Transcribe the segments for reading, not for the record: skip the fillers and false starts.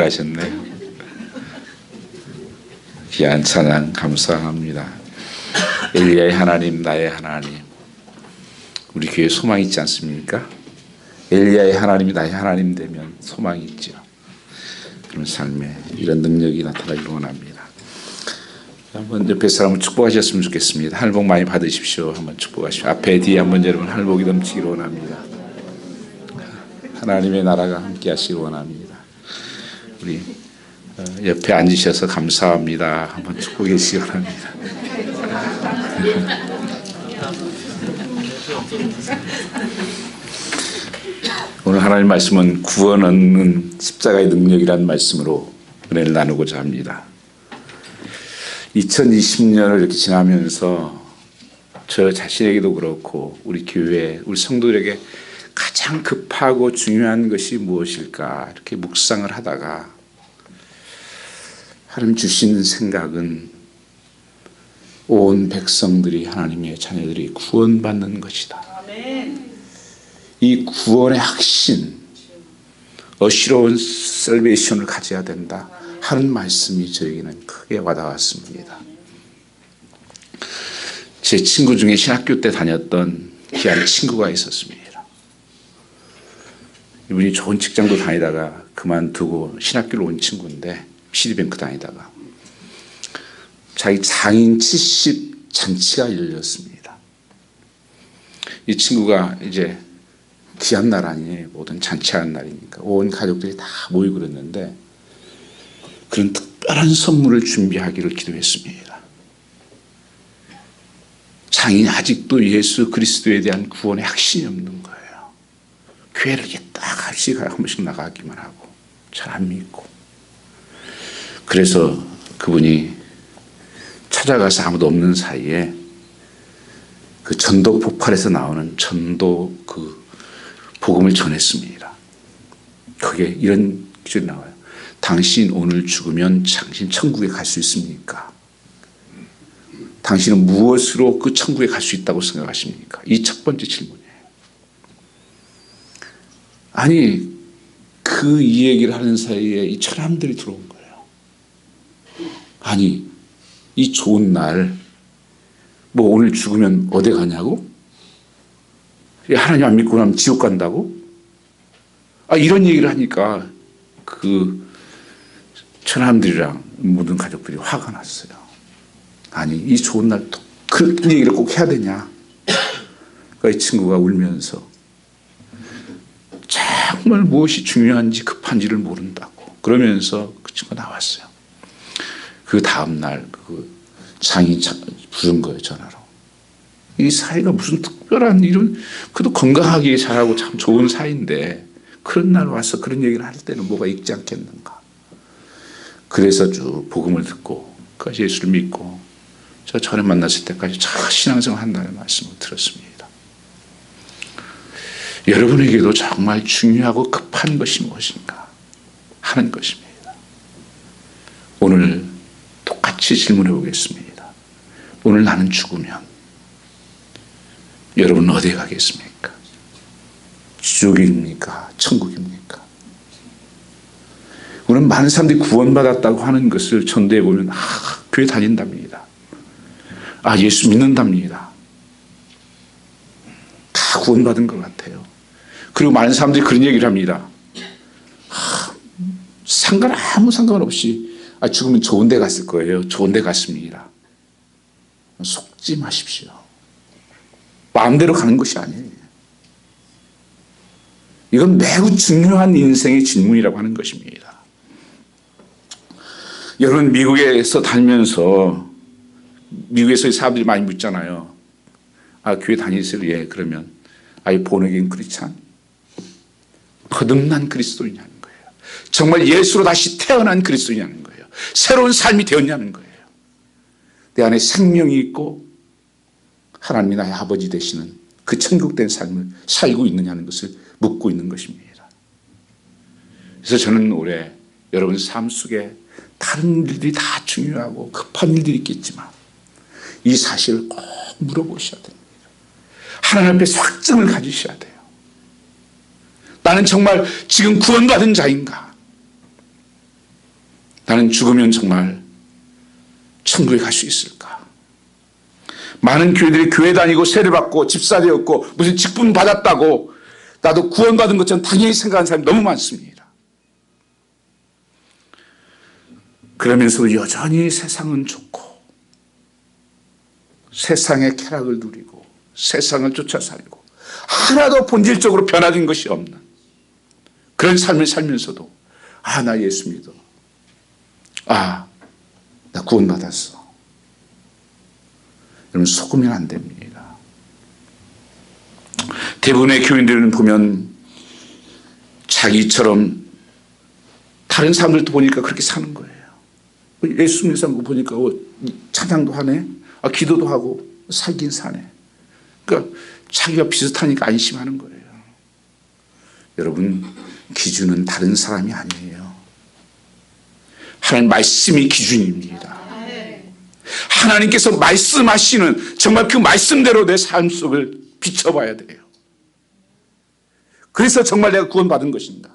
하셨네요. 귀한 찬양 감사합니다. 엘리야의 하나님, 나의 하나님. 우리 교회에 소망이 있지 않습니까? 엘리야의 하나님이 나의 하나님 되면 소망이 있죠. 그런 삶에 이런 능력이 나타나기를 원합니다. 한번 옆에 사람을 축복하셨으면 좋겠습니다. 하늘 복 많이 받으십시오. 한번 축복하십시오. 앞에 뒤에 한번 여러분 하늘 복이 넘치기를 원합니다. 하나님의 나라가 함께 하시기 원합니다. 우리 옆에 앉으셔서 감사합니다. 한번 축복해 주시기 바랍니다. 오늘 하나님 말씀은 구원 얻는 십자가의 능력이라는 말씀으로 은혜를 나누고자 합니다. 2020년을 이렇게 지나면서 저 자신에게도 그렇고 우리 교회, 우리 성도들에게 가장 급하고 중요한 것이 무엇일까 이렇게 묵상을 하다가 하나님 주신 생각은 온 백성들이 하나님의 자녀들이 구원받는 것이다. 이 구원의 확신, 어시러운 셀베이션을 가져야 된다 하는 말씀이 저에게는 크게 와닿았습니다. 제 친구 중에 신학교 때 다녔던 귀한 친구가 있었습니다. 이분이 좋은 직장도 다니다가 그만두고 신학교로 온 친구인데 시티뱅크 다니다가 자기 장인 70 잔치가 열렸습니다. 이 친구가 이제 귀한 날 아니에요. 모든 잔치하는 날이니까 온 가족들이 다 모이고 그랬는데 그런 특별한 선물을 준비하기를 기도했습니다. 장인이 아직도 예수 그리스도에 대한 구원의 확신이 없는 거예요. 교회를 이렇게 딱 한 번씩 나가기만 하고 잘 안 믿고. 그래서 그분이 찾아가서 아무도 없는 사이에 그 전도 폭발에서 나오는 전도 그 복음을 전했습니다. 그게 이런 기절이 나와요. 당신 오늘 죽으면 당신 천국에 갈 수 있습니까? 당신은 무엇으로 그 천국에 갈 수 있다고 생각하십니까? 이 첫 번째 질문이에요. 아니 그 이 얘기를 하는 사이에 이 사람들이 들어온 거예요. 아니 이 좋은 날 뭐 오늘 죽으면 어디 가냐고? 하나님 안 믿고 나면 지옥 간다고? 이런 얘기를 하니까 그 사람들이랑 모든 가족들이 화가 났어요. 아니 이 좋은 날 또 그런 얘기를 꼭 해야 되냐? 그러니까 이 친구가 울면서 정말 무엇이 중요한지 급한지를 모른다고 그러면서 그 친구가 나왔어요. 그 다음날 그 장이 부른 거예요. 전화로. 이 사이가 무슨 특별한 이런 그래도 건강하게 잘하고 참 좋은 사이인데 그런 날 와서 그런 얘기를 할 때는 뭐가 있지 않겠는가. 그래서 쭉 복음을 듣고 까지 예수를 믿고 저 전에 만났을 때까지 잘 신앙생활 한다는 말씀을 들었습니다. 여러분에게도 정말 중요하고 급한 것이 무엇인가 하는 것입니다. 오늘 똑같이 질문해 보겠습니다. 오늘 나는 죽으면 여러분은 어디에 가겠습니까? 지옥입니까? 천국입니까? 우리는 많은 사람들이 구원받았다고 하는 것을 전도해 보면 교회 다닌답니다. 예수 믿는답니다. 다 구원받은 것 같아요. 그리고 많은 사람들이 그런 얘기를 합니다. 아무 상관없이 죽으면 좋은 데 갔을 거예요. 좋은 데 갔습니다. 속지 마십시오. 마음대로 가는 것이 아니에요. 이건 매우 중요한 인생의 질문이라고 하는 것입니다. 여러분 미국에서 다니면서 미국에서 사람들이 많이 묻잖아요. 교회 다니세요? 예. 그러면 본어게인 크리스찬? 거듭난 그리스도이냐는 거예요. 정말 예수로 다시 태어난 그리스도이냐는 거예요. 새로운 삶이 되었냐는 거예요. 내 안에 생명이 있고 하나님이 나의 아버지 되시는 그 천국된 삶을 살고 있느냐는 것을 묻고 있는 것입니다. 그래서 저는 올해 여러분 삶 속에 다른 일들이 다 중요하고 급한 일들이 있겠지만 이 사실을 꼭 물어보셔야 됩니다. 하나님 앞에서 확증을 가지셔야 돼요. 나는 정말 지금 구원받은 자인가? 나는 죽으면 정말 천국에 갈 수 있을까? 많은 교회들이 교회 다니고 세례받고 집사 되었고 무슨 직분 받았다고 나도 구원받은 것처럼 당연히 생각하는 사람이 너무 많습니다. 그러면서도 여전히 세상은 좋고 세상의 쾌락을 누리고 세상을 쫓아 살고 하나도 본질적으로 변화된 것이 없는 그런 삶을 살면서도 나 예수 믿어. 나 구원받았어. 여러분 속으면 안 됩니다. 대부분의 교인들은 보면 자기처럼 다른 사람들도 보니까 그렇게 사는 거예요. 예수 믿는 사람 보니까 찬양도 하네, 기도도 하고 살긴 사네. 그러니까 자기가 비슷하니까 안심하는 거예요. 여러분 기준은 다른 사람이 아니에요. 하나님 말씀이 기준입니다. 하나님께서 말씀하시는 정말 그 말씀대로 내 삶 속을 비춰봐야 돼요. 그래서 정말 내가 구원받은 것인가?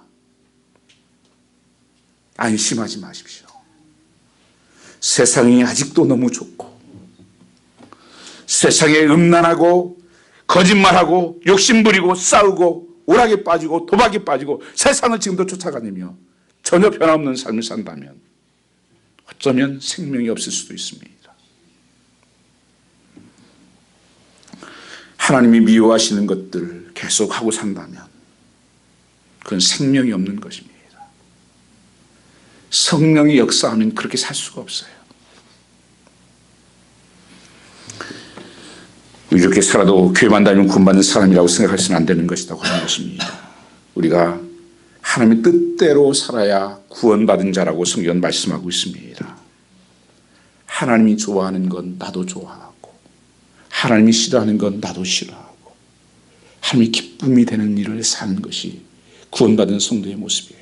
안심하지 마십시오. 세상이 아직도 너무 좋고 세상에 음란하고 거짓말하고 욕심부리고 싸우고 오락에 빠지고 도박에 빠지고 세상을 지금도 쫓아가며 전혀 변화없는 삶을 산다면 어쩌면 생명이 없을 수도 있습니다. 하나님이 미워하시는 것들을 계속 하고 산다면 그건 생명이 없는 것입니다. 성령이 역사하면 그렇게 살 수가 없어요. 이렇게 살아도 교회만 다니면 구원받는 사람이라고 생각해서는 안 되는 것이라고 하는 것입니다. 우리가 하나님의 뜻대로 살아야 구원받은 자라고 성경은 말씀하고 있습니다. 하나님이 좋아하는 건 나도 좋아하고 하나님이 싫어하는 건 나도 싫어하고 하나님이 기쁨이 되는 일을 사는 것이 구원받은 성도의 모습이에요.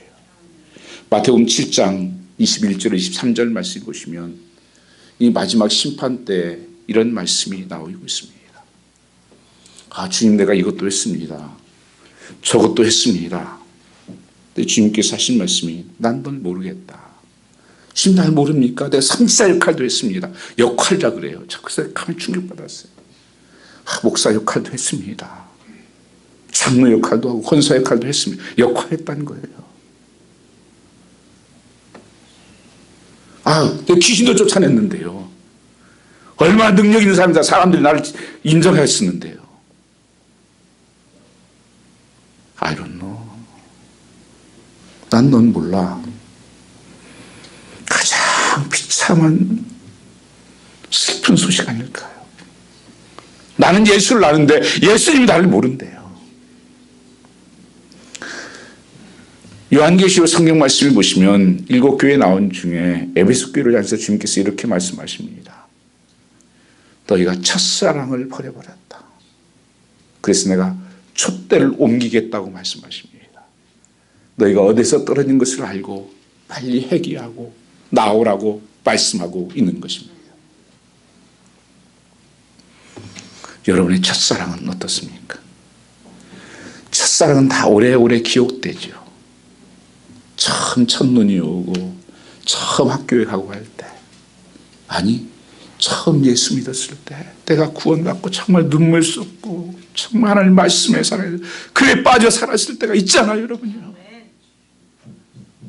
마태복음 7장 21절 23절 말씀 보시면 이 마지막 심판 때 이런 말씀이 나오고 있습니다. 주님 내가 이것도 했습니다. 저것도 했습니다. 근데 주님께서 하신 말씀이 난 널 모르겠다. 주님 날 모릅니까? 내가 삼사 역할도 했습니다. 역할이라 그래요. 그래서 가면 충격받았어요. 목사 역할도 했습니다. 장로 역할도 하고 권사 역할도 했습니다. 역할했다는 거예요. 내가 귀신도 쫓아냈는데요. 얼마나 능력 있는 사람이다. 사람들이 나를 인정했었는데요. I don't know. 난 넌 몰라. 가장 비참한 슬픈 소식 아닐까요? 나는 예수를 아는데 예수님이 나를 모른대요. 요한계시록 성경 말씀을 보시면 7교회 나온 중에 에베소 교회를 향해서 주님께서 이렇게 말씀하십니다. 너희가 첫사랑을 버려버렸다. 그래서 내가 촛대를 옮기겠다고 말씀하십니다. 너희가 어디서 떨어진 것을 알고 빨리 회개하고 나오라고 말씀하고 있는 것입니다. 여러분의 첫사랑은 어떻습니까? 첫사랑은 다 오래오래 기억되죠. 처음 첫눈이 오고 처음 학교에 가고 할 때, 아니 처음 예수 믿었을 때, 내가 구원받고 정말 눈물 쏟고 정말 하나님 말씀에 살아야 그에 빠져 살았을 때가 있잖아요, 여러분요.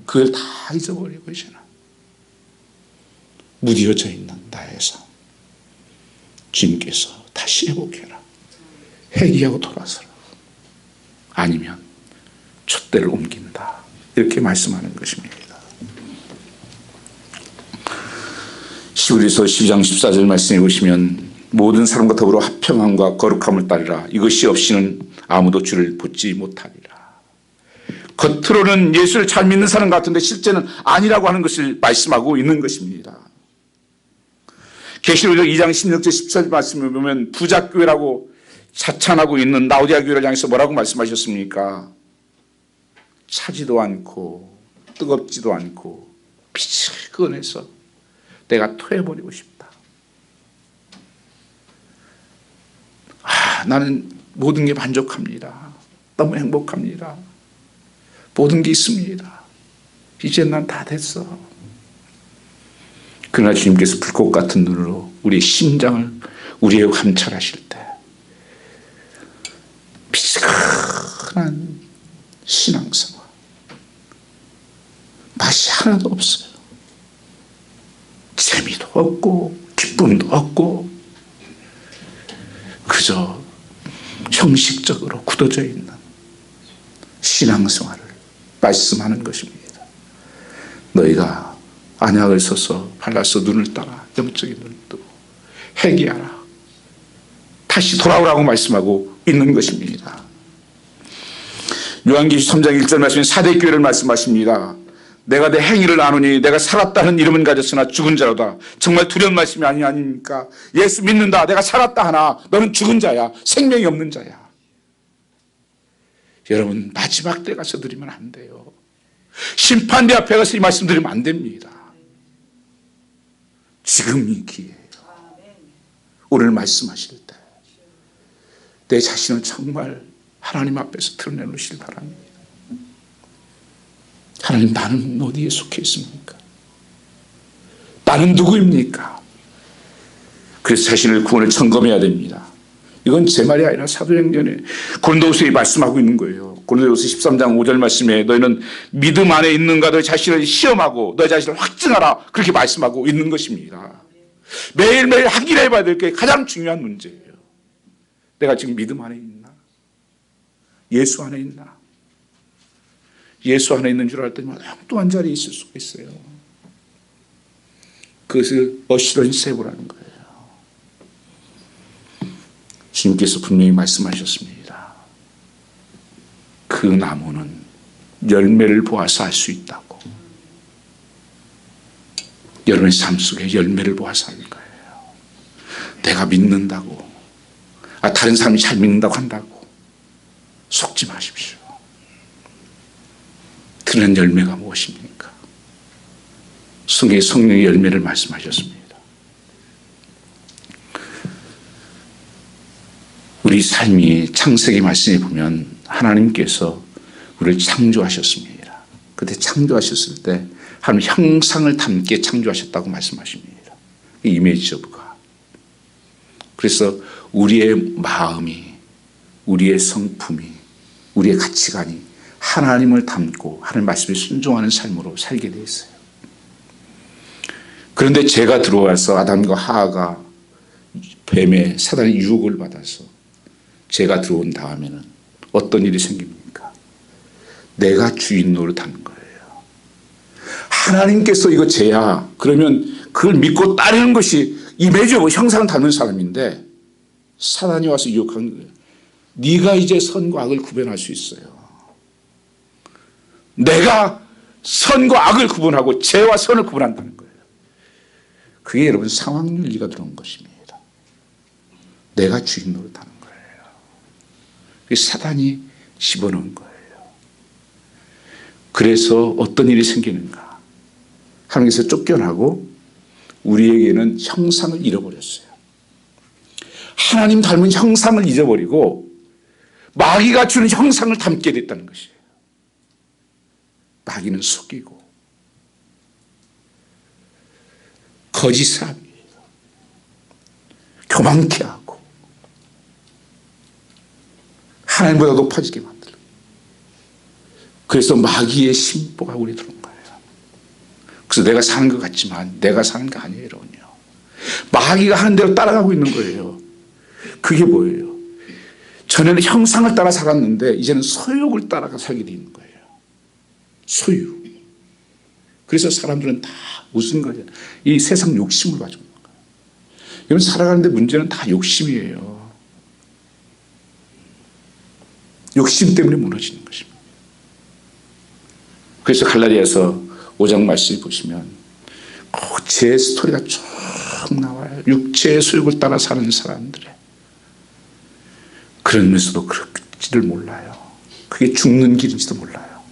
그걸 다 잊어버리고 이제는 무뎌져 있는 나의 삶, 주님께서 다시 회복해라. 회개하고 돌아서라. 아니면 촛대를 옮긴다. 이렇게 말씀하는 것입니다. 히브리서 12장 14절 말씀해 보시면 모든 사람과 더불어 화평함과 거룩함을 따르라. 이것이 없이는 아무도 주를 보지 못하리라. 겉으로는 예수를 잘 믿는 사람 같은데 실제는 아니라고 하는 것을 말씀하고 있는 것입니다. 계시록 2장 16절 14절 말씀을 보면 부작교회라고 자찬하고 있는 라오디아 교회를 향해서 뭐라고 말씀하셨습니까? 차지도 않고 뜨겁지도 않고 피치근해서 내가 토해버리고 싶다. 나는 모든 게 만족합니다. 너무 행복합니다. 모든 게 있습니다. 이제 난 다 됐어. 그러나 주님께서 불꽃 같은 눈으로 우리의 심장을 우리의 감찰하실 때 피스근한 신앙생활 맛이 하나도 없어요. 재미도 없고 기쁨도 없고 그저 형식적으로 굳어져 있는 신앙생활을 말씀하는 것입니다. 너희가 안약을 써서 발라서 눈을 따라 영적인 눈을 뜨고 회개하라. 다시 돌아오라고 말씀하고 있는 것입니다. 요한계시록 3장 1절 말씀에 사대 교회를 말씀하십니다. 내가 내 행위를 아노니 내가 살았다는 이름은 가졌으나 죽은 자로다. 정말 두려운 말씀이 아닙니까? 예수 믿는다. 내가 살았다 하나 너는 죽은 자야. 생명이 없는 자야. 여러분 마지막 때 가서 드리면 안 돼요. 심판대 앞에 가서 이 말씀 드리면 안 됩니다. 지금이 기회예요. 오늘 말씀하실 때 내 자신을 정말 하나님 앞에서 드러내놓으시길 바랍니다. 하나님, 나는 어디에 속해 있습니까? 나는 누구입니까? 그래서 자신을 구원을 점검해야 됩니다. 이건 제 말이 아니라 사도행전에 고린도후서에 말씀하고 있는 거예요. 고린도후서 13장 5절 말씀에 너희는 믿음 안에 있는가 너희 자신을 시험하고 너희 자신을 확증하라 그렇게 말씀하고 있는 것입니다. 매일매일 확인해 봐야 될 게 가장 중요한 문제예요. 내가 지금 믿음 안에 있나? 예수 안에 있나? 예수 안에 있는 줄 알았더니 엉뚱한 자리에 있을 수가 있어요. 그것을 어시런스 해보라는 거예요. 주님께서 분명히 말씀하셨습니다. 그 나무는 열매를 보아서 알 수 있다고. 여러분의 삶 속에 열매를 보아서 하는 거예요. 내가 믿는다고, 다른 사람이 잘 믿는다고 한다고 속지 마십시오. 드러낸 열매가 무엇입니까? 성령의 열매를 말씀하셨습니다. 우리 삶이 창세기 말씀에 보면 하나님께서 우리를 창조하셨습니다. 그때 창조하셨을 때 하나님 형상을 담게 창조하셨다고 말씀하십니다. 이미지 오브 갓. 그래서 우리의 마음이, 우리의 성품이, 우리의 가치관이 하나님을 닮고 하나님 말씀에 순종하는 삶으로 살게 되어 있어요. 그런데 죄가 들어와서 아담과 하하가 뱀의 사단의 유혹을 받아서 죄가 들어온 다음에는 어떤 일이 생깁니까? 내가 주인 노릇하는 거예요. 하나님께서 이거 죄야. 그러면 그걸 믿고 따르는 것이 이미지고 형상을 닮은 사람인데 사단이 와서 유혹하는 거예요. 네가 이제 선과 악을 구별할 수 있어요. 내가 선과 악을 구분하고 죄와 선을 구분한다는 거예요. 그게 여러분 상황윤리가 들어온 것입니다. 내가 주인 노릇하는 거예요. 사단이 집어넣은 거예요. 그래서 어떤 일이 생기는가? 하나님께서 쫓겨나고 우리에게는 형상을 잃어버렸어요. 하나님 닮은 형상을 잊어버리고 마귀가 주는 형상을 담게 됐다는 것이에요. 마귀는 속이고 거짓합니다. 교만케 하고 하나님보다 높아지게 만들고, 그래서 마귀의 심보가 우리 들어온 거예요. 그래서 내가 사는 것 같지만 내가 사는 게 아니에요. 여러분요. 마귀가 하는 대로 따라가고 있는 거예요. 그게 뭐예요? 전에는 형상을 따라 살았는데 이제는 소욕을 따라가 살게 돼 있는 거예요. 소유. 그래서 사람들은 다 무슨 거냐? 이 세상 욕심을 가지고 있는 거예요. 여러분 살아가는데 문제는 다 욕심이에요. 욕심 때문에 무너지는 것입니다. 그래서 갈라디아서 5장 말씀을 보시면 제 스토리가 쭉 나와요. 육체의 소욕을 따라 사는 사람들의. 그러면서도 그럴지를 몰라요. 그게 죽는 길인지도 몰라요.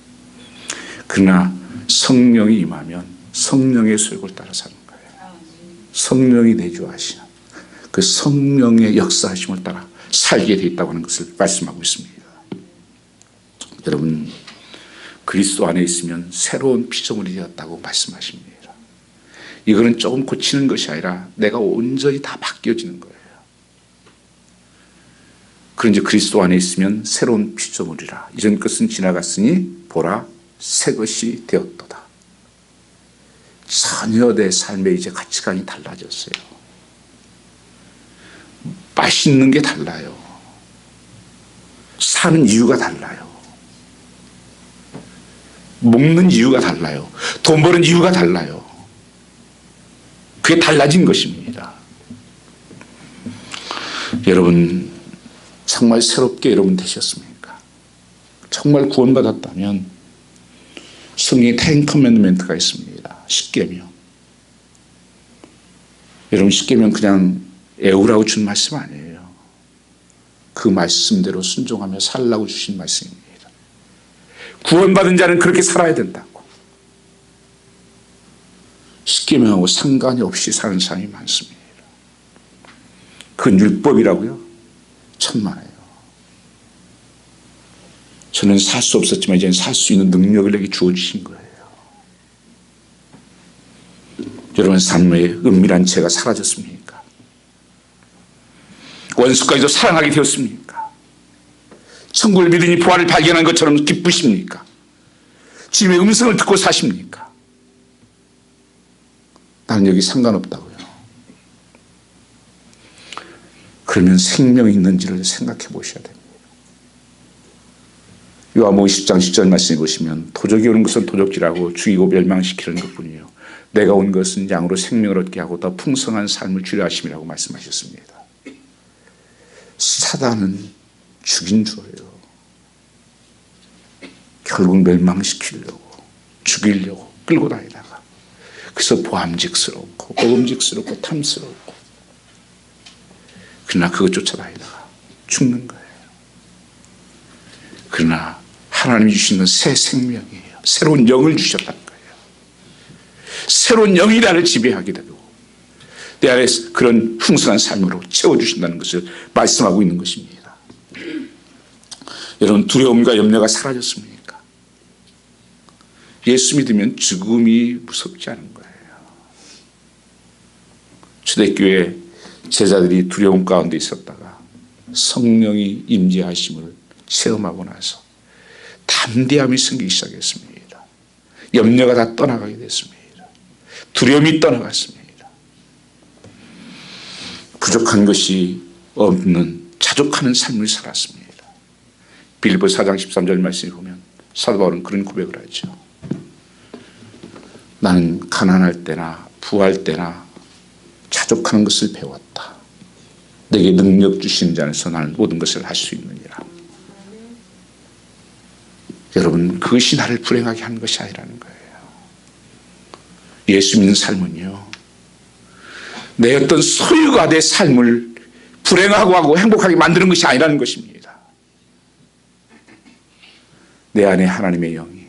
그러나 성령이 임하면 성령의 소욕을 따라 사는 거예요. 성령이 내주하시는 그 성령의 역사하심을 따라 살게 되어 있다고 하는 것을 말씀하고 있습니다. 여러분 그리스도 안에 있으면 새로운 피조물이 되었다고 말씀하십니다. 이거는 조금 고치는 것이 아니라 내가 온전히 다 바뀌어지는 거예요. 그런지 그리스도 안에 있으면 새로운 피조물이라. 이전 것은 지나갔으니 보라 새 것이 되었도다. 전혀 내 삶의 이제 가치관이 달라졌어요. 맛있는 게 달라요. 사는 이유가 달라요. 먹는 이유가 달라요. 돈 버는 이유가 달라요. 그게 달라진 것입니다. 여러분 정말 새롭게 여러분 되셨습니까? 정말 구원받았다면 성경에 10 커맨드멘트가 있습니다. 10계명. 여러분 10계명 그냥 애우라고 준 말씀 아니에요. 그 말씀대로 순종하며 살라고 주신 말씀입니다. 구원받은 자는 그렇게 살아야 된다고. 10계명하고 상관이 없이 사는 사람이 많습니다. 그건 율법이라고요? 천만에요. 저는 살 수 없었지만 이제는 살 수 있는 능력을 내게 주어주신 거예요. 여러분 삶의 은밀한 죄가 사라졌습니까? 원수까지도 사랑하게 되었습니까? 천국을 믿으니 부활을 발견한 것처럼 기쁘십니까? 주님의 음성을 듣고 사십니까? 나는 여기 상관없다고요. 그러면 생명이 있는지를 생각해 보셔야 됩니다. 요한복음 10장 10절 말씀해 보시면 도적이 오는 것은 도적질하고 죽이고 멸망시키는 것뿐이요 내가 온 것은 양으로 생명을 얻게 하고 더 풍성한 삶을 주려 하심이라고 말씀하셨습니다. 사단은 죽인 죄예요. 결국 멸망시키려고 죽이려고 끌고 다니다가 그래서 보암직스럽고 먹음직스럽고 탐스럽고 그러나 그것 쫓아다니다가 죽는 거예요. 그러나 하나님이 주시는 새 생명이에요. 새로운 영을 주셨다는 거예요. 새로운 영이 나를 지배하게 되고 내 안에 그런 풍성한 삶으로 채워주신다는 것을 말씀하고 있는 것입니다. 여러분 두려움과 염려가 사라졌습니까? 예수 믿으면 죽음이 무섭지 않은 거예요. 초대교회 제자들이 두려움 가운데 있었다가 성령이 임재하심을 체험하고 나서 담대함이 생기기 시작했습니다. 염려가 다 떠나가게 됐습니다. 두려움이 떠나갔습니다. 부족한 것이 없는 자족하는 삶을 살았습니다. 빌립보 4장 13절 말씀을 보면 사도 바울은 그런 고백을 하죠. 나는 가난할 때나 부할 때나 자족하는 것을 배웠다. 내게 능력 주시는 자 안에서 나는 모든 것을 할 수 있느니라. 여러분 그것이 나를 불행하게 하는 것이 아니라는 거예요. 예수 믿는 삶은요 내 어떤 소유가 내 삶을 불행하고 하고 행복하게 만드는 것이 아니라는 것입니다. 내 안에 하나님의 영이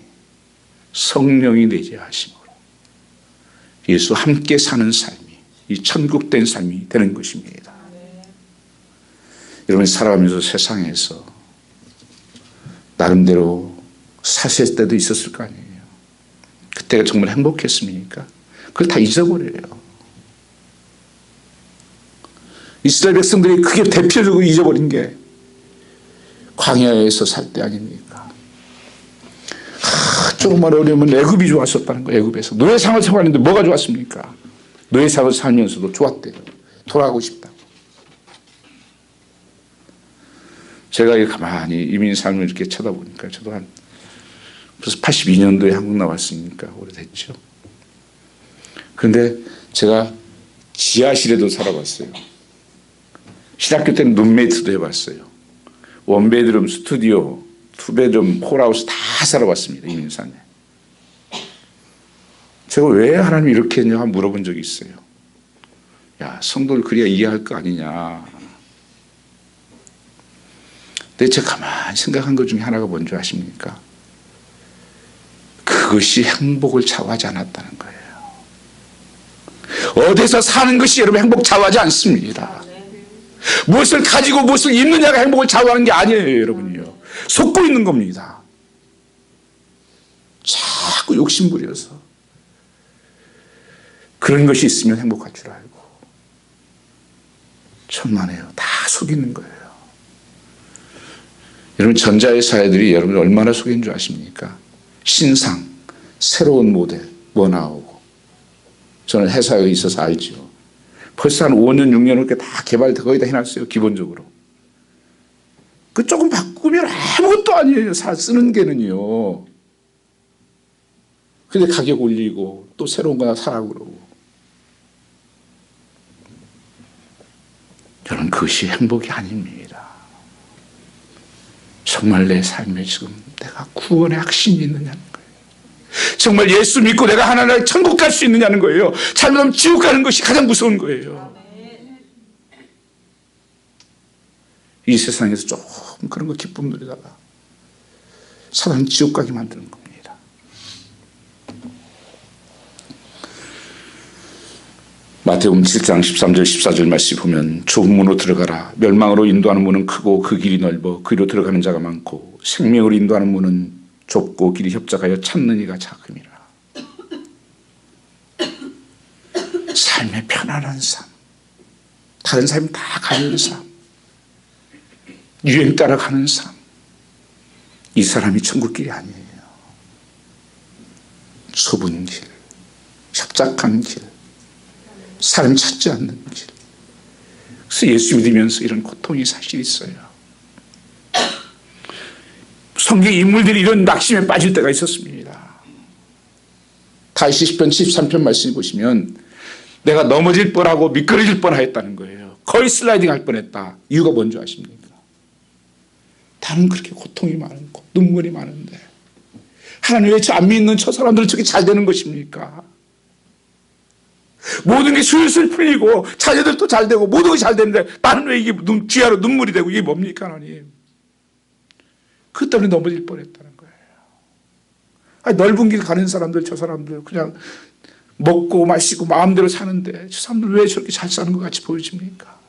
성령이 내재하심으로 예수 함께 사는 삶이 이 천국된 삶이 되는 것입니다. 여러분 살아가면서 세상에서 나름대로 사실 때도 있었을 거 아니에요. 그때가 정말 행복했습니까? 그걸 다 잊어버려요. 이스라엘 백성들이 크게 대표적으로 잊어버린 게 광야에서 살 때 아닙니까? 조금만 어려우면 애굽이 좋았었다는 거예요. 애굽에서 노예상을 생활했는데 뭐가 좋았습니까? 노예상을 살면서도 좋았대요. 돌아가고 싶다고. 제가 가만히 이민 삶을 이렇게 쳐다보니까 저도 한 벌써 82년도에 한국 나왔으니까 오래됐죠. 그런데 제가 지하실에도 살아봤어요. 신학교 때는 룸메이트도 해봤어요. 원베드룸, 스튜디오, 투베드룸, 홀하우스 다 살아봤습니다. 이민산에. 제가 왜 하나님이 이렇게 했냐 물어본 적이 있어요. 야, 성도를 그래야 이해할 거 아니냐. 근데 제가 가만히 생각한 것 중에 하나가 뭔지 아십니까? 그것이 행복을 좌우하지 않았다는 거예요. 어디서 사는 것이 여러분 행복 좌우하지 않습니다. 무엇을 가지고 무엇을 입느냐가 행복을 좌우하는 게 아니에요. 여러분이요. 속고 있는 겁니다. 자꾸 욕심부려서 그런 것이 있으면 행복할 줄 알고. 천만에요. 다 속이는 거예요. 여러분, 전자회사들이 여러분을 얼마나 속이는 줄 아십니까? 신상, 새로운 모델, 뭐 나오고. 저는 회사에 있어서 알죠. 벌써 한 5년, 6년 넘게 다 개발돼 거의 다 해놨어요. 기본적으로. 그 조금 바꾸면 아무것도 아니에요. 쓰는 게는요. 근데 가격 올리고 또 새로운 거 하나 사라고 그러고. 저는 그것이 행복이 아닙니다. 정말 내 삶에 지금 내가 구원의 확신이 있느냐는 거예요. 정말 예수 믿고 내가 하나님 천국 갈 수 있느냐는 거예요. 잘못하면 지옥 가는 것이 가장 무서운 거예요. 이 세상에서 조금 그런 거 기쁨 누리다가 사람 지옥 가게 만드는 겁니다. 마태복음 7장 13절 14절 말씀 보면 좁은 문으로 들어가라. 멸망으로 인도하는 문은 크고 그 길이 넓어 그리로 들어가는 자가 많고 생명으로 인도하는 문은 좁고 길이 협착하여 찾는 이가 작음이라. 삶의 편안한 삶, 다른 삶 다 가는 삶, 유행 따라가는 삶, 이 사람이 천국길이 아니에요. 좁은 길, 협착한 길, 사람 찾지 않는 길. 그래서 예수 믿으면서 이런 고통이 사실 있어요. 성경 인물들이 이런 낙심에 빠질 때가 있었습니다. 다윗 시편 73편 말씀 보시면 내가 넘어질 뻔하고 미끄러질 뻔하였다는 거예요. 거의 슬라이딩 할 뻔했다. 이유가 뭔지 아십니까? 나는 그렇게 고통이 많고 눈물이 많은데 하나님 왜 저 안 믿는 저 사람들은 저렇게 잘 되는 것입니까? 모든 게 술술 풀리고 자녀들도 잘 되고 모든 것이 잘 되는데 나는 왜 이게 귀하로 눈물이 되고 이게 뭡니까 하나님? 그 때문에 넘어질 뻔했다는 거예요. 아니, 넓은 길 가는 사람들 저 사람들 그냥 먹고 마시고 마음대로 사는데 저 사람들 왜 저렇게 잘 사는 것 같이 보여집니까?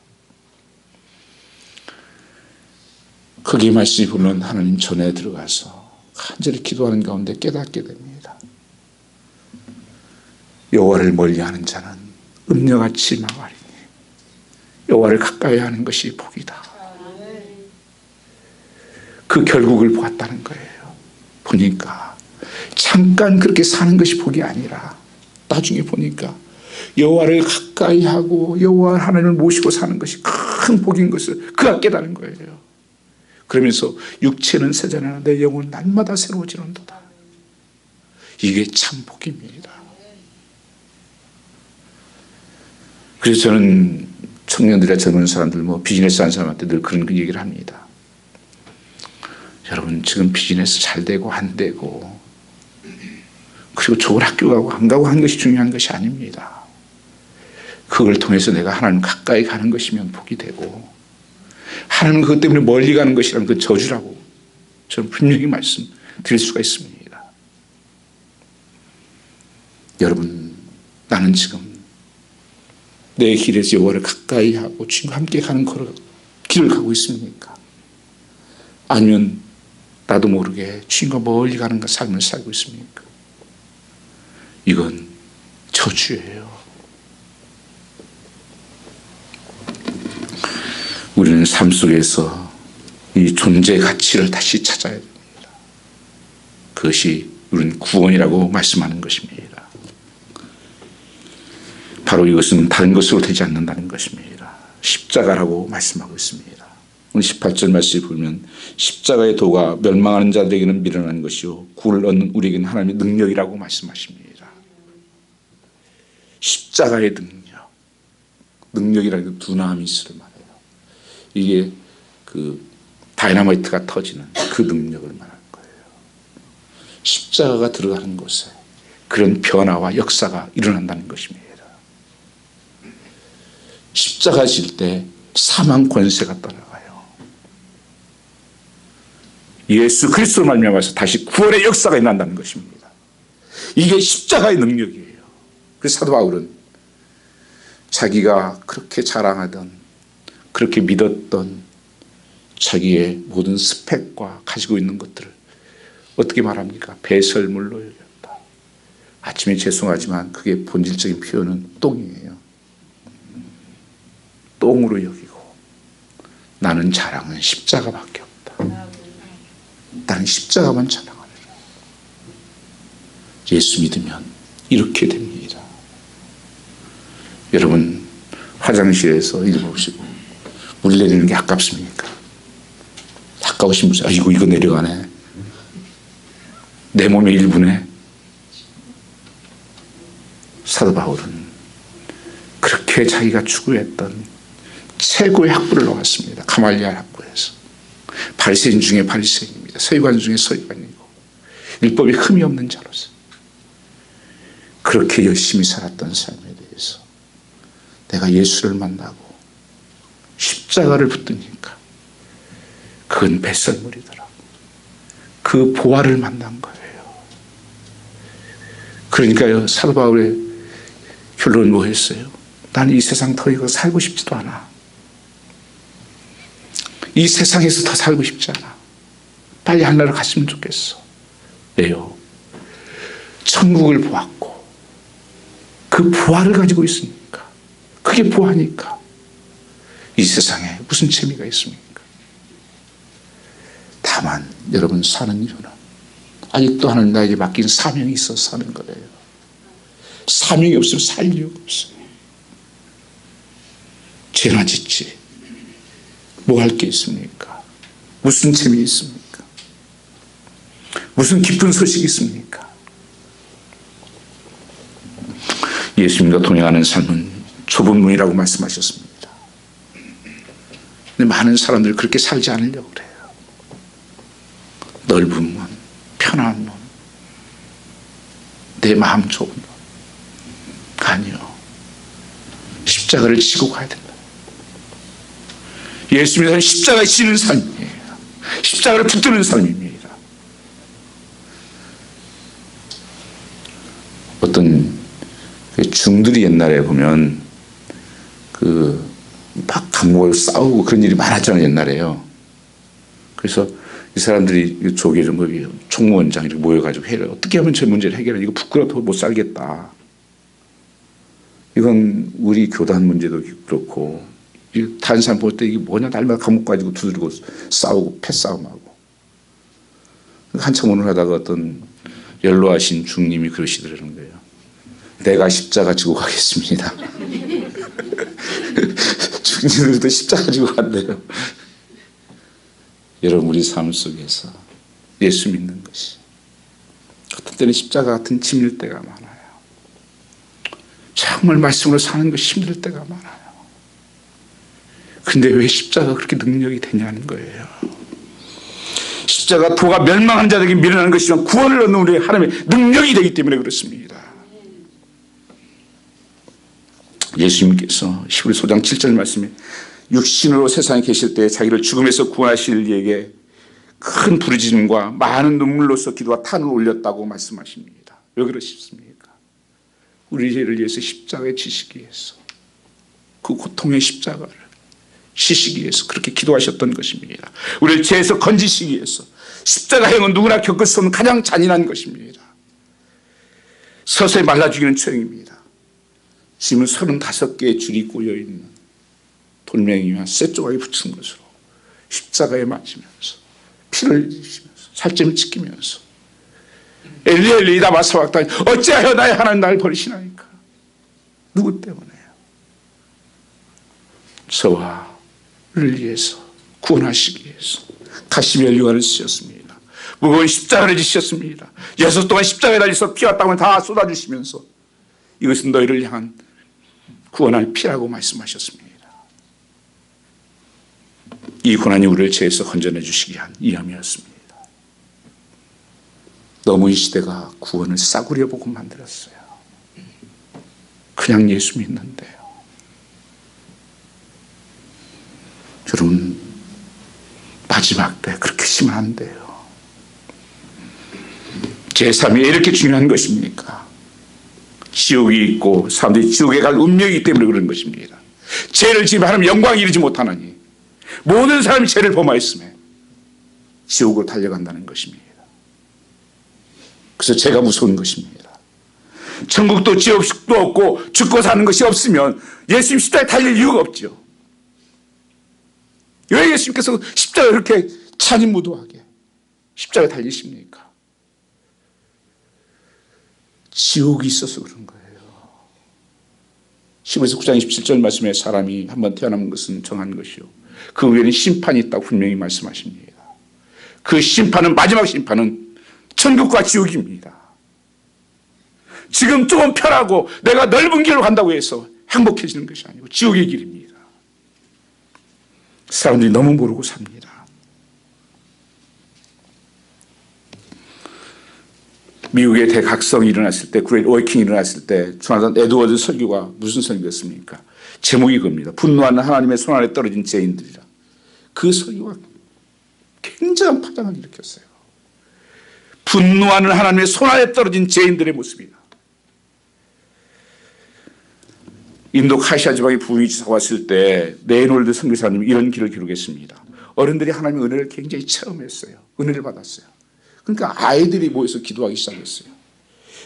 거기에 말씀이 보면 하나님 전에 들어가서 간절히 기도하는 가운데 깨닫게 됩니다. 여호와를 멀리하는 자는 음녀같이 망하리니 여호와를 가까이 하는 것이 복이다. 그 결국을 보았다는 거예요. 보니까 잠깐 그렇게 사는 것이 복이 아니라 나중에 보니까 여호와를 가까이 하고 여호와 하나님을 모시고 사는 것이 큰 복인 것을 그가 깨달은 거예요. 그러면서 육체는 세자나 내 영혼은 날마다 새로워지는도다. 이게 참 복입니다. 그래서 저는 청년들이나 젊은 사람들, 비즈니스 하는 사람한테 늘 그런 얘기를 합니다. 여러분, 지금 비즈니스 잘 되고 안 되고, 그리고 좋은 학교 가고 안 가고 하는 것이 중요한 것이 아닙니다. 그걸 통해서 내가 하나님 가까이 가는 것이면 복이 되고, 하나님 그것 때문에 멀리 가는 것이란 그 저주라고 저는 분명히 말씀드릴 수가 있습니다. 여러분, 나는 지금 내 길에서 여호와를 가까이 하고 주님과 함께 가는 길을 가고 있습니까? 아니면 나도 모르게 주님과 멀리 가는 삶을 살고 있습니까? 이건 저주예요. 우리는 삶 속에서 이 존재 가치를 다시 찾아야 됩니다. 그것이 우리는 구원이라고 말씀하는 것입니다. 바로 이것은 다른 것으로 되지 않는다는 것입니다. 십자가라고 말씀하고 있습니다. 오늘 18절 말씀을 보면 십자가의 도가 멸망하는 자들에게는 미련한 것이요 구원을 얻는 우리에게는 하나님의 능력이라고 말씀하십니다. 십자가의 능력이라는 두나미스를 말해요. 이게 그 다이너마이트가 터지는 그 능력을 말하는 거예요. 십자가가 들어가는 곳에 그런 변화와 역사가 일어난다는 것입니다. 십자가 질 때 사망 권세가 떠나가요. 예수 그리스도로 말미암아서 다시 구원의 역사가 일어난다는 것입니다. 이게 십자가의 능력이에요. 그래서 사도 바울은 자기가 그렇게 자랑하던 그렇게 믿었던 자기의 모든 스펙과 가지고 있는 것들을 어떻게 말합니까? 배설물로 여겼다. 아침에 죄송하지만 그게 본질적인 표현은 똥이에요. 똥으로 여기고 나는 자랑은 십자가밖에 없다. 나는 십자가만 자랑하리라. 예수 믿으면 이렇게 됩니다. 여러분 화장실에서 읽어보시고 물 내리는 게 아깝습니까? 아까우신 분이 아이고 이거 내려가네. 내 몸의 일부네. 사도 바울은 그렇게 자기가 추구했던 최고의 학부를 나왔습니다. 가말리알 학부에서. 바리새인 중에 바리새인입니다. 서기관 중에 서기관이고 율법에 흠이 없는 자로서 그렇게 열심히 살았던 삶에 대해서 내가 예수를 만나고 십자가를 붙드니까 그건 뱃설물이더라. 그 보화를 만난 거예요. 그러니까요, 사도 바울의 결론은 뭐였어요? 나는 이 세상 더 이거 살고 싶지도 않아. 이 세상에서 더 살고 싶지 않아. 빨리 하늘나라 갔으면 좋겠어. 왜요? 천국을 보았고 그 부활을 가지고 있으니까, 그게 부활이니까 이 세상에 무슨 재미가 있습니까? 다만 여러분 사는 이유는 아직도 하나님 나에게 맡긴 사명이 있어서 사는 거예요. 사명이 없으면 살 이유가 없어요. 죄나 짓지 뭐 할 게 있습니까? 무슨 재미 있습니까? 무슨 기쁜 소식이 있습니까? 예수님과 동행하는 삶은 좁은 문이라고 말씀하셨습니다. 근데 많은 사람들 그렇게 살지 않으려고 그래요. 넓은 문, 편한 문, 내 마음 좁은 문. 아니요. 십자가를 지고 가야 된다. 예수님은 십자가에 지는 삶이에요. 십자가를 붙드는 삶입니다. 어떤 중들이 옛날에 보면 막 감옥을 싸우고 그런 일이 많았잖아요, 옛날에요. 그래서 이 사람들이 조계를 총무원장 이렇게 모여가지고 해를 어떻게 하면 저 문제를 해결해? 이거 부끄러워서 못 살겠다. 이건 우리 교단 문제도 그렇고, 다른 사람 볼 때 이게 뭐냐, 날마다 감옥 가지고 두드리고 싸우고 패싸움하고. 한참 오늘 하다가 어떤 연로하신 중님이 그러시더라는 거예요. 내가 십자가 지고 가겠습니다. 중님들도 십자가 지고 간대요. 여러분 우리 삶 속에서 예수 믿는 것이 어떤 때는 십자가 같은 짐일 때가 많아요. 정말 말씀으로 사는 것이 힘들 때가 많아요. 근데 왜 십자가가 그렇게 능력이 되냐는 거예요. 십자가 도가 멸망한 자들에게 미련한 것이지만 구원을 얻는 우리 하나님의 능력이 되기 때문에 그렇습니다. 예수님께서 히브리서 5장 7절 말씀에 육신으로 세상에 계실 때 자기를 죽음에서 구하실 이에게 큰 부르짖음과 많은 눈물로서 기도와 탄을 올렸다고 말씀하십니다. 왜 그러십니까? 우리 죄를 위해서 십자가에 지시기 위해서, 그 고통의 십자가를 지시기 위해서 그렇게 기도하셨던 것입니다. 우리를 죄에서 건지시기 위해서. 십자가형은 누구나 겪을 수 없는 가장 잔인한 것입니다. 서서히 말라 죽이는 처형입니다. 지금은 35개의 줄이 꼬여있는 돌멩이와 쇠조각이 붙인 것으로 십자가에 맞으면서 피를 흘리시면서 살점을 찍히면서 엘리 엘리 라마 사박다니 어찌하여 나의 하나님 나를 버리시나이까. 누구 때문에요? 저와를 위해서, 구원하시기 위해서 가시미 혈류관을 쓰셨습니다. 무거운 십자가를 지셨습니다. 6 동안 십자가에 달려서 피와 땀을 다 쏟아주시면서 이것은 너희를 향한 구원할 피라고 말씀하셨습니다. 이 고난이 우리를 죄에서 건져내 주시기 위한 이함이었습니다. 너무 이 시대가 구원을 싸구려 보고 만들었어요. 그냥 예수 믿는데요. 여러분 마지막 때 그렇게 하시면 안 돼요. 제3이 이렇게 중요한 것입니까? 지옥이 있고 사람들이 지옥에 갈 운명이 있기 때문에 그런 것입니다. 죄를 지으면 하나님 영광에 이르지 못하나니 모든 사람이 죄를 범하였음에 지옥으로 달려간다는 것입니다. 그래서 죄가 무서운 것입니다. 천국도 지옥도 없고 죽고 사는 것이 없으면 예수님 십자가에 달릴 이유가 없죠. 왜 예수님께서 십자가에 그렇게 찬인무도하게 십자가에 달리십니까? 지옥이 있어서 그런 거예요. 히브리서 9장 27절 말씀에 사람이 한번 태어나는 것은 정한 것이요 그 후에는 심판이 있다고 분명히 말씀하십니다. 그 심판은 마지막 심판은 천국과 지옥입니다. 지금 조금 편하고 내가 넓은 길로 간다고 해서 행복해지는 것이 아니고 지옥의 길입니다. 사람들이 너무 모르고 삽니다. 미국의 대각성이 일어났을 때, 그레이트 어웨이킹이 일어났을 때 조나단 에드워드 설교가 무슨 설교였습니까? 제목이 겁니다. 분노하는 하나님의 손 아래 떨어진 죄인들이라. 그 설교가 굉장한 파장을 일으켰어요. 분노하는 하나님의 손 아래 떨어진 죄인들의 모습이다. 인도 카시아 지방에 부흥이 왔을 때 레이놀드 선교사님이 이런 글을 기록했습니다. 어른들이 하나님의 은혜를 굉장히 체험했어요. 은혜를 받았어요. 그러니까 아이들이 모여서 기도하기 시작했어요.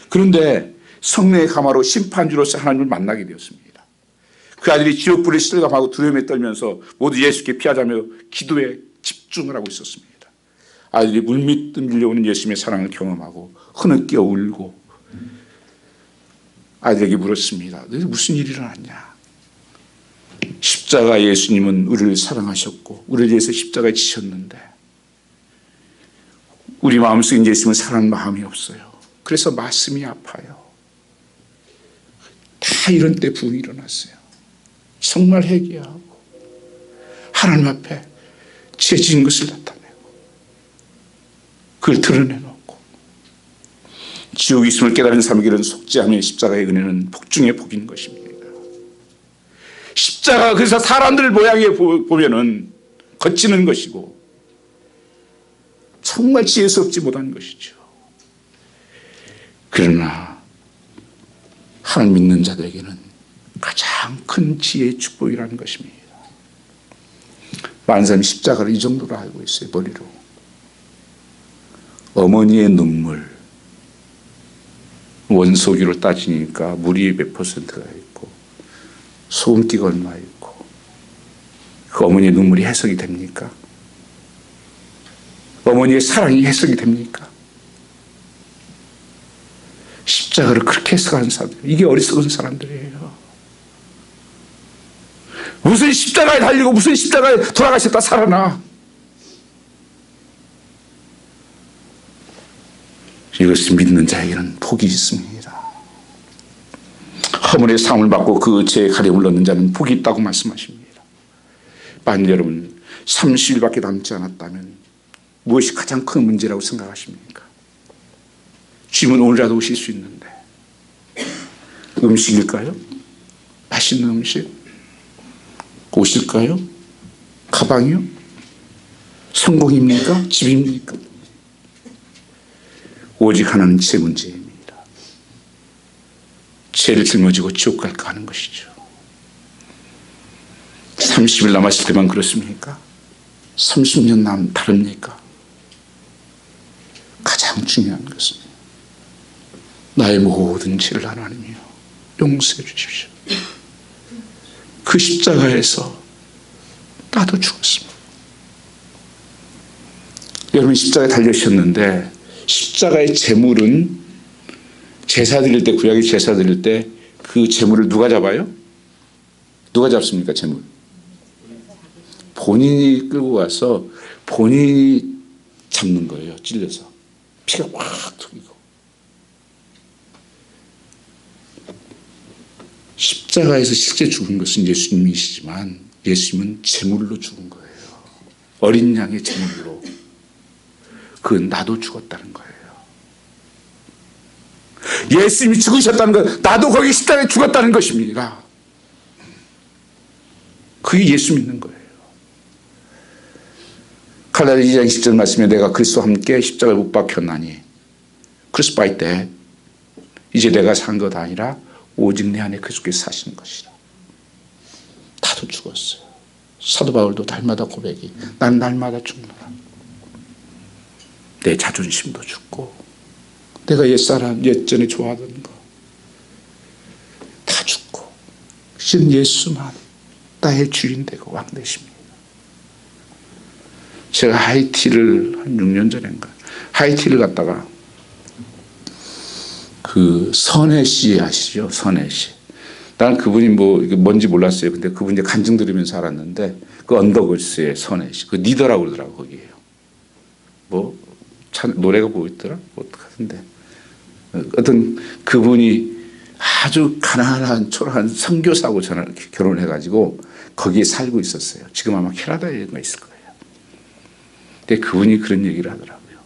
그런데 성령의 감화로 심판주로서 하나님을 만나게 되었습니다. 그 아이들이 지옥불에 실감하고 두려움에 떨면서 모두 예수께 피하자며 기도에 집중을 하고 있었습니다. 아이들이 물밑 밀려오는 예수님의 사랑을 경험하고 흐느껴 울고 아이들에게 물었습니다. 너희 무슨 일이 일어났냐? 십자가 예수님은 우리를 사랑하셨고 우리를 위해서 십자가에 지셨는데 우리 마음속에 예수님을 사랑하는 마음이 없어요. 그래서 말씀이 아파요. 다 이런 때 부흥이 일어났어요. 정말 회개하고 하나님 앞에 죄 지은 것을 나타내고 그걸 드러내놓고 지옥이 있음을 깨달은 사람에게는 속죄하며 십자가의 은혜는 복중의 복인 것입니다. 십자가 그래서 사람들 모양에 보면은 거치는 것이고 정말 지혜스럽지 못한 것이죠. 그러나 하나님 믿는 자들에게는 가장 큰 지혜의 축복이라는 것입니다. 많은 사람이 십자가를 이 정도로 알고 있어요. 머리로. 어머니의 눈물, 원소기로 따지니까 물이 몇 퍼센트가 있고 소금기가 얼마 있고 그 어머니의 눈물이 해석이 됩니까? 어머니의 사랑이 해석이 됩니까? 십자가를 그렇게 해석하는 사람들, 이게 어리석은 사람들이에요. 무슨 십자가에 달리고 무슨 십자가에 돌아가셨다 살아나. 이것을 믿는 자에게는 복이 있습니다. 허물의 사함을 받고 그 죄의 가려움을 넣는 자는 복이 있다고 말씀하십니다. 만일 여러분 30일밖에 남지 않았다면 무엇이 가장 큰 문제라고 생각하십니까? 주님은 오늘이라도 오실 수 있는데 음식일까요? 맛있는 음식? 옷일까요? 가방이요? 성공입니까? 집입니까? 오직 하나는 제 문제입니다. 죄를 짊어지고 지옥 갈까 하는 것이죠. 30일 남았을 때만 그렇습니까? 30년 남으면 다릅니까? 가장 중요한 것은 나의 모든 죄를 하나님이여 용서해 주십시오. 그 십자가에서 나도 죽었습니다. 여러분 십자가에 달려주셨는데 십자가의 제물은 제사 드릴 때, 구약의 제사 드릴 때 그 제물을 누가 잡아요? 누가 잡습니까? 제물 본인이 끌고 가서 본인이 잡는 거예요. 찔려서 피가 확 튀고. 십자가에서 실제 죽은 것은 예수님이시지만 예수님은 제물로 죽은 거예요. 어린 양의 제물로. 그건 나도 죽었다는 거예요. 예수님이 죽으셨다는 건 나도 거기 십자가에 죽었다는 것입니다. 그게 예수 믿는 거예요. 갈라디아 2장 10절 말씀에 내가 그리스도와 함께 십자가에 못 박혔나니 crucified dead. 이제 내가 산 것 아니라 오직 내 안에 그리스도께서 사시는 것이라. 나도 죽었어요. 사도 바울도 날마다 고백이 난 날마다 죽노라. 내 자존심도 죽고 내가 옛사람 옛전에 좋아하던 거 이젠 예수만 나의 주인 되고 왕 되십니다. 제가 하이티를 한 6년 전인가 하이티를 갔다가 그 선혜씨 아시죠? 선혜씨. 나는 그분이 뭔지 몰랐어요. 근데 그분이 간증 들으면서 알았는데 그 언더걸스의 선혜씨. 그 리더라고 그러더라고 거기에요. 노래가 뭐였더라? 어떡하던데. 어떤 그분이 아주 가난한 초라한 선교사하고 저는 결혼을 해가지고 거기에 살고 있었어요. 지금 아마 캐나다에 있을 거예요. 근데 그분이 그런 얘기를 하더라고요.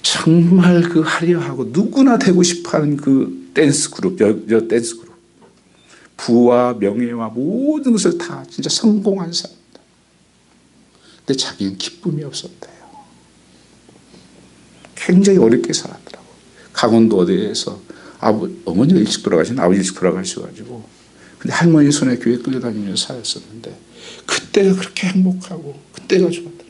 정말 그 화려하고 누구나 되고 싶어하는 그 댄스 그룹, 저 댄스 그룹. 부와 명예와 모든 것을 다 진짜 성공한 사람이다. 근데 자기는 기쁨이 없었대요. 굉장히 어렵게 살았더라고. 강원도 어디에서 어머니가 일찍 돌아가신 아버지 일찍 돌아가셔가지고 근데 할머니 손에 교회 끌려다니면서 살았었는데 그때가 그렇게 행복하고 그때가 좋았더라고.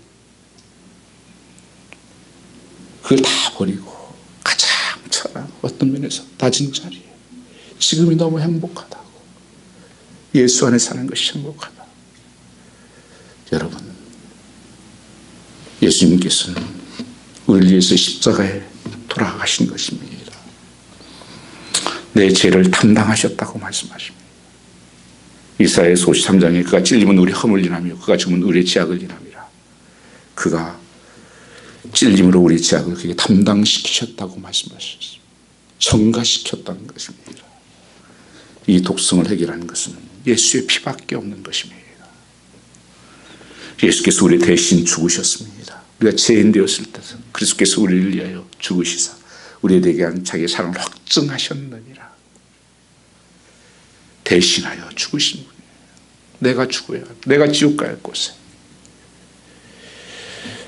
그걸 다 버리고 가장 처한 어떤 면에서 낮은 자리에 지금이 너무 행복하다고. 예수 안에 사는 것이 행복하다. 여러분, 예수님께서는 우리를 위해서 십자가에 돌아가신 것입니다. 내 죄를 담당하셨다고 말씀하십니다. 이사야서 53장에 그가 찔림은 우리 허물 인하며 그가 죽으면 우리의 죄악을 인함이라. 그가 찔림으로 우리 죄악을 그에게 담당시키셨다고 말씀하셨습니다. 정가시켰다는 것입니다. 이 독성을 해결하는 것은 예수의 피밖에 없는 것입니다. 예수께서 우리 대신 죽으셨습니다. 우리가 죄인 되었을 때 그리스도께서 우리를 위하여 죽으시사 우리에 대한 자기의 사랑을 확증하셨느니라. 대신하여 죽으신 분이에요. 내가 죽어야 내가 지옥 갈 곳에.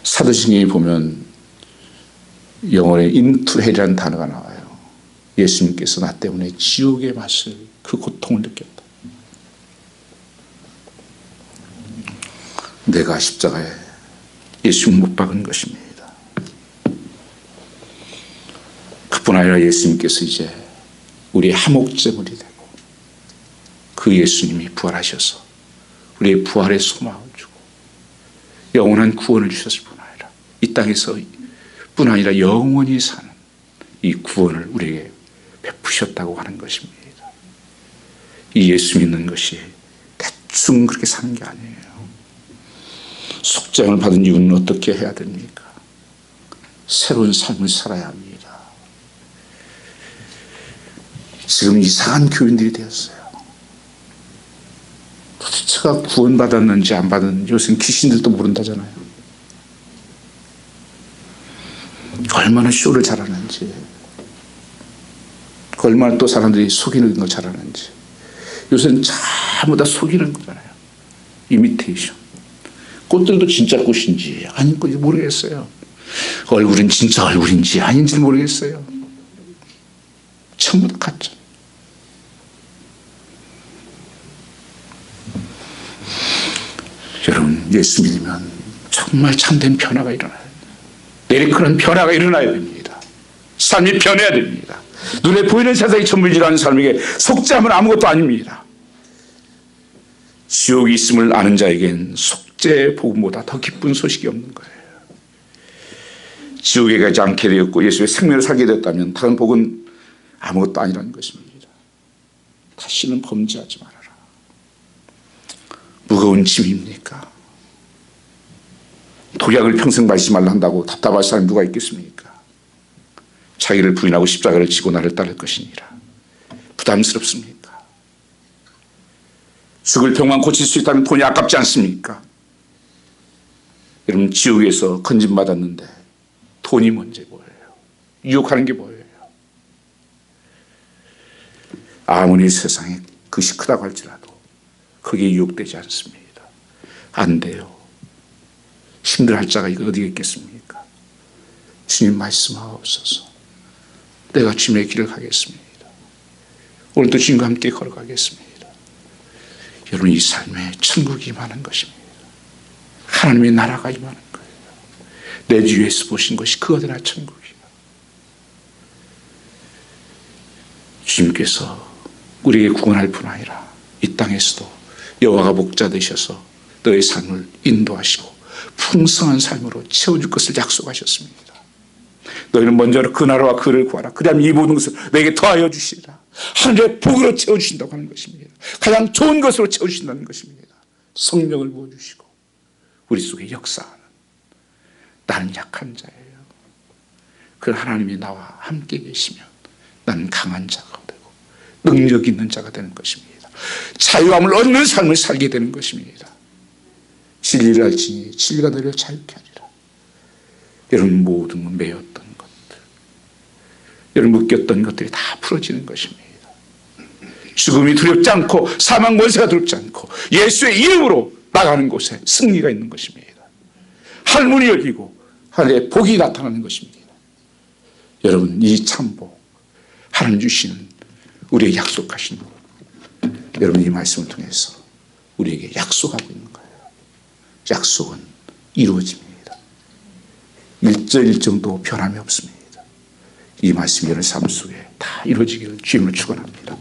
사도신경에 보면 영어에 into hell이라는 단어가 나와요. 예수님께서 나 때문에 지옥의 맛을 그 고통을 느꼈다. 내가 십자가에 예수님 못 박은 것입니다. 그뿐 아니라 예수님께서 이제 우리의 화목제물이 되고 그 예수님이 부활하셔서 우리의 부활의 소망을 주고 영원한 구원을 주셨을 뿐 아니라 이 땅에서 뿐 아니라 영원히 사는 이 구원을 우리에게 베푸셨다고 하는 것입니다. 이 예수 믿는 것이 대충 그렇게 사는 게 아니에요. 속죄함을 받은 이유는 어떻게 해야 됩니까? 새로운 삶을 살아야 합니다. 지금 이상한 교인들이 되었어요. 도대체가 구원받았는지 안 받았는지 요새는 귀신들도 모른다잖아요. 얼마나 쇼를 잘하는지, 얼마나 또 사람들이 속이는 걸 잘하는지. 요새는 전부 다 속이는 거잖아요. 이미테이션. 꽃들도 진짜 꽃인지 아닌 건지 모르겠어요. 얼굴은 진짜 얼굴인지 아닌지 모르겠어요. 전부 다 가짜. 여러분, 예수 믿으면 정말 참된 변화가 일어나요. 메리크는 변화가 일어나야 됩니다. 삶이 변해야 됩니다. 눈에 보이는 세상이 천물질하는 사람에게 속죄함은 아무것도 아닙니다. 지옥이 있음을 아는 자에겐 속죄 복음보다 더 기쁜 소식이 없는 거예요. 지옥에 가지 않게 되었고 예수의 생명을 살게 됐다면 다른 복은 아무것도 아니라는 것입니다. 다시는 범죄하지 말아라. 무거운 짐입니까? 독약을 평생 마시지 말라 한다고 답답할 사람이 누가 있겠습니까? 자기를 부인하고 십자가를 지고 나를 따를 것이니라. 부담스럽습니까? 죽을 병만 고칠 수 있다면 돈이 아깝지 않습니까? 여러분, 지옥에서 건진받았는데 돈이 뭔지 뭐예요? 유혹하는 게 뭐예요? 아무리 세상에 그것이 크다고 할지라도 거기에 유혹되지 않습니다. 안 돼요. 힘들할 자가 이거 어디에 있겠습니까? 주님 말씀하옵소서. 내가 주님의 길을 가겠습니다. 오늘도 주님과 함께 걸어가겠습니다. 여러분, 이 삶에 천국이 임하는 것입니다. 하나님의 나라가 임하는 거예요. 내 주 예수 보신 것이 그 어디나 천국이에요. 주님께서 우리에게 구원할 뿐 아니라 이 땅에서도 여호와가 목자 되셔서 너의 삶을 인도하시고 풍성한 삶으로 채워줄 것을 약속하셨습니다. 너희는 먼저 그 나라와 그를 구하라. 그다음 이 모든 것을 너에게 더하여 주시리라. 하늘의 복으로 채워주신다고 하는 것입니다. 가장 좋은 것으로 채워주신다는 것입니다. 성령을 부어주시고 우리 속에 역사하는, 나는 약한 자예요. 그 하나님이 나와 함께 계시면 나는 강한 자가 되고 능력 있는 자가 되는 것입니다. 자유함을 얻는 삶을 살게 되는 것입니다. 진리를 알지니 진리가 너를 자유케 하리라. 여러분 모든 매였던 것들, 여러분 묶였던 것들이 다 풀어지는 것입니다. 죽음이 두렵지 않고 사망 권세가 두렵지 않고 예수의 이름으로 나가는 곳에 승리가 있는 것입니다. 하늘문이 열리고 하늘의 복이 나타나는 것입니다. 여러분 이 참복, 하나님 주시는 우리에게 약속하신 것, 여러분 이 말씀을 통해서 우리에게 약속하고 있는 거예요. 약속은 이루어집니다. 일정도 변함이 없습니다. 이 말씀이 여러분 삶 속에 다 이루어지기를 주님으로 축원합니다.